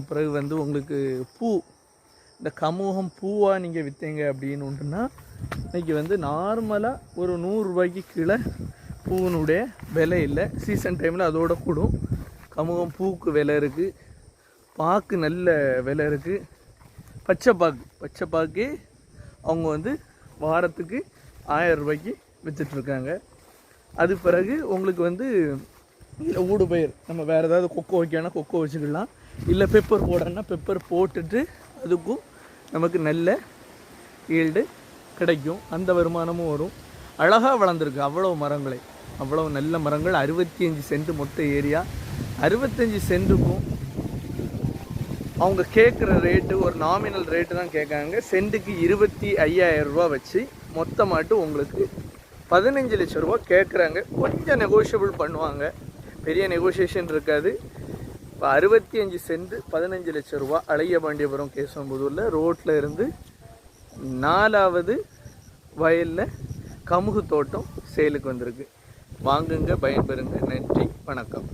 பிறகு வந்து உங்களுக்கு பூ இந்த கமுகம் பூவாக நீங்கள் விற்றீங்க அப்படின்னு ஒன்றுனா இன்றைக்கி வந்து நார்மலாக ஒரு 100 ரூபாய்க்கு கீழே பூவினுடைய விலை இல்லை. சீசன் டைமில் அதோட கூடும். கமுகம் பூவுக்கு விலை இருக்குது, பாக்கு நல்ல விலை இருக்குது. பச்சைப்பாக்கு அவங்க வந்து வாரத்துக்கு 1000 ரூபாய்க்கு விற்றுட்ருக்காங்க. அது பிறகு உங்களுக்கு வந்து இதில் ஊடுபயிர் நம்ம வேறு ஏதாவது கொக்கோ வைக்கணும்னா கொக்கோ வச்சுக்கலாம், இல்லை பெப்பர் போடணும்னா பெப்பர் போட்டுட்டு அதுக்கும் நமக்கு நல்ல ஈல்டு கிடைக்கும், அந்த வருமானமும் வரும். அழகாக வளர்ந்துருக்கு அவ்வளோ மரங்களை, அவ்வளோ நல்ல மரங்கள். 65 சென்ட் மொத்த ஏரியா. 65 சென்ட்டுக்கும் அவங்க கேட்குற ரேட்டு ஒரு நாமினல் ரேட்டு தான் கேட்காங்க. சென்ட்டுக்கு 25,000 ரூபா வச்சு மொத்தமாட்டு உங்களுக்கு 15 லட்ச ரூபா கேட்குறாங்க. கொஞ்சம் நெகோஷியபிள் பண்ணுவாங்க, பெரிய நெகோசியேஷன் இருக்காது. இப்போ 65 சென்ட் 15 லட்ச ரூபா. அழகியபாண்டியபுரம் கேசவம்புதூரில் ரோட்டில் இருந்து 4வது வயலில் கமுகு தோட்டம் சேலுக்கு வந்திருக்கு. வாங்குங்க, பயன்பெறுங்க. நன்றி, வணக்கம்.